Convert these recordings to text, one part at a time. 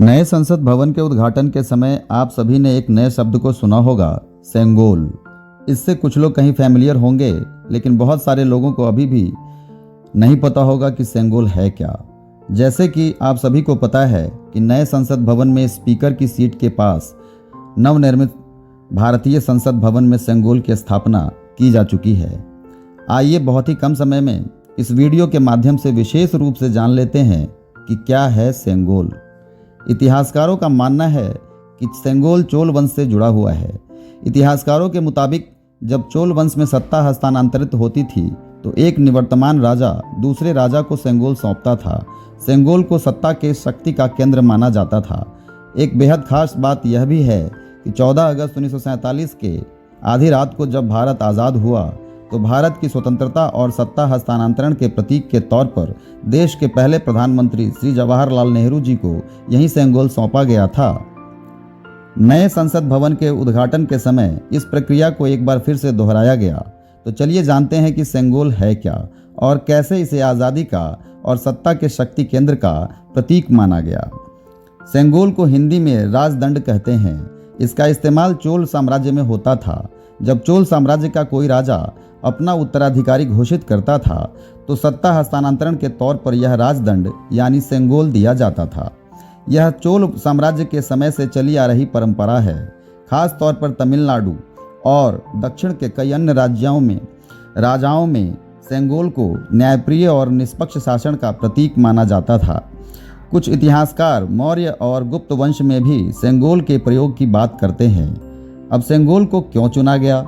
नए संसद भवन के उद्घाटन के समय आप सभी ने एक नए शब्द को सुना होगा, सेंगोल। इससे कुछ लोग कहीं फैमिलियर होंगे, लेकिन बहुत सारे लोगों को अभी भी नहीं पता होगा कि सेंगोल है क्या। जैसे कि आप सभी को पता है कि नए संसद भवन में स्पीकर की सीट के पास नवनिर्मित भारतीय संसद भवन में सेंगोल की स्थापना की जा चुकी है। आइए बहुत ही कम समय में इस वीडियो के माध्यम से विशेष रूप से जान लेते हैं कि क्या है सेंगोल। इतिहासकारों का मानना है कि सेंगोल चोल वंश से जुड़ा हुआ है। इतिहासकारों के मुताबिक जब चोल वंश में सत्ता हस्तांतरित होती थी तो एक निवर्तमान राजा दूसरे राजा को सेंगोल सौंपता था। सेंगोल को सत्ता के शक्ति का केंद्र माना जाता था। एक बेहद खास बात यह भी है कि 14 अगस्त 1947 के आधी रात को जब भारत आज़ाद हुआ तो भारत की स्वतंत्रता और सत्ता हस्तांतरण के प्रतीक के तौर पर देश के पहले प्रधानमंत्री श्री जवाहरलाल नेहरू जी को यही सेंगोल सौंपा गया था। नए संसद भवन के उद्घाटन के समय इस प्रक्रिया को एक बार फिर से दोहराया गया। तो चलिए जानते हैं कि सेंगोल है क्या और कैसे इसे आज़ादी का और सत्ता के शक्ति केंद्र का प्रतीक माना गया। सेंगोल को हिंदी में राजदंड कहते हैं। इसका इस्तेमाल चोल साम्राज्य में होता था। जब चोल साम्राज्य का कोई राजा अपना उत्तराधिकारी घोषित करता था तो सत्ता हस्तांतरण के तौर पर यह राजदंड यानी सेंगोल दिया जाता था। यह चोल साम्राज्य के समय से चली आ रही परंपरा है। खास तौर पर तमिलनाडु और दक्षिण के कई अन्य राजाओं में सेंगोल को न्यायप्रिय और निष्पक्ष शासन का प्रतीक माना जाता था। कुछ इतिहासकार मौर्य और गुप्त वंश में भी सेंगोल के प्रयोग की बात करते हैं। अब सेंगोल को क्यों चुना गया?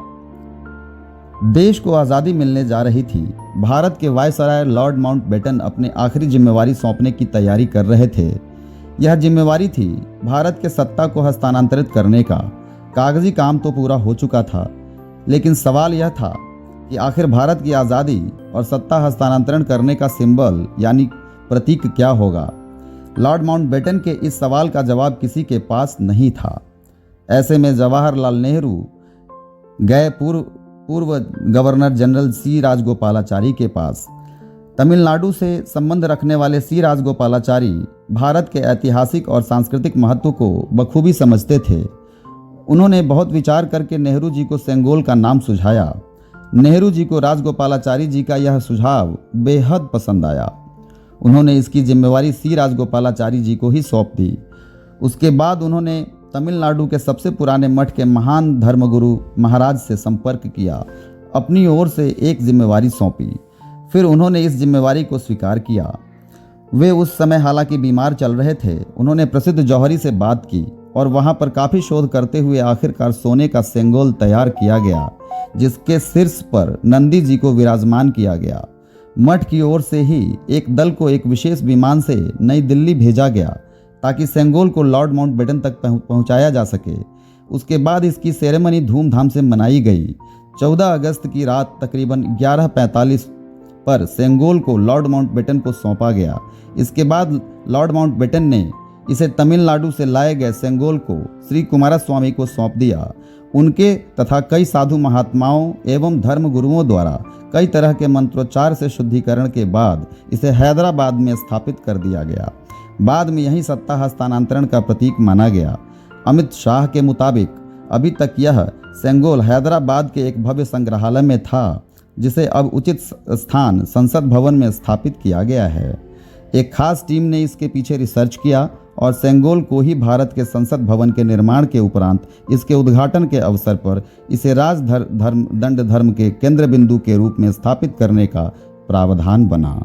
देश को आज़ादी मिलने जा रही थी। भारत के वायसराय लॉर्ड माउंटबेटन अपने आखिरी जिम्मेवारी सौंपने की तैयारी कर रहे थे। यह जिम्मेवारी थी भारत के सत्ता को हस्तांतरित करने का। कागजी काम तो पूरा हो चुका था, लेकिन सवाल यह था कि आखिर भारत की आज़ादी और सत्ता हस्तांतरण करने का सिंबल यानी प्रतीक क्या होगा। लॉर्ड माउंटबेटन के इस सवाल का जवाब किसी के पास नहीं था। ऐसे में जवाहरलाल नेहरू गए पूर्व गवर्नर जनरल सी राजगोपालाचारी के पास। तमिलनाडु से संबंध रखने वाले सी राजगोपालाचारी भारत के ऐतिहासिक और सांस्कृतिक महत्व को बखूबी समझते थे। उन्होंने बहुत विचार करके नेहरू जी को सेंगोल का नाम सुझाया। नेहरू जी को राजगोपालाचारी जी का यह सुझाव बेहद पसंद आया। उन्होंने इसकी जिम्मेवारी सी राजगोपालाचारी जी को ही सौंप दी। उसके बाद उन्होंने तमिलनाडु के सबसे पुराने मठ के महान धर्मगुरु महाराज से संपर्क किया, अपनी ओर से एक जिम्मेवारी सौंपी। फिर उन्होंने इस जिम्मेवारी को स्वीकार किया। वे उस समय हालांकि बीमार चल रहे थे। उन्होंने प्रसिद्ध जौहरी से बात की और वहां पर काफ़ी शोध करते हुए आखिरकार सोने का सेंगोल तैयार किया गया, जिसके शीर्ष पर नंदी जी को विराजमान किया गया। मठ की ओर से ही एक दल को एक विशेष विमान से नई दिल्ली भेजा गया ताकि सेंगोल को लॉर्ड माउंटबेटन तक पहुंचाया जा सके। उसके बाद इसकी सेरेमनी धूमधाम से मनाई गई। 14 अगस्त की रात तकरीबन 11:45 पर सेंगोल को लॉर्ड माउंटबेटन को सौंपा गया। इसके बाद लॉर्ड माउंटबेटन ने इसे तमिलनाडु से लाए गए सेंगोल को श्री कुमारस्वामी को सौंप दिया। उनके तथा कई साधु महात्माओं एवं धर्म गुरुओं द्वारा कई तरह के मंत्रोच्चार से शुद्धिकरण के बाद इसे हैदराबाद में स्थापित कर दिया गया। बाद में यही सत्ता हस्तांतरण का प्रतीक माना गया। अमित शाह के मुताबिक अभी तक यह सेंगोल हैदराबाद के एक भव्य संग्रहालय में था, जिसे अब उचित स्थान संसद भवन में स्थापित किया गया है। एक खास टीम ने इसके पीछे रिसर्च किया और सेंगोल को ही भारत के संसद भवन के निर्माण के उपरांत इसके उद्घाटन के अवसर पर इसे राजदंड धर्म के केंद्र बिंदु के रूप में स्थापित करने का प्रावधान बना।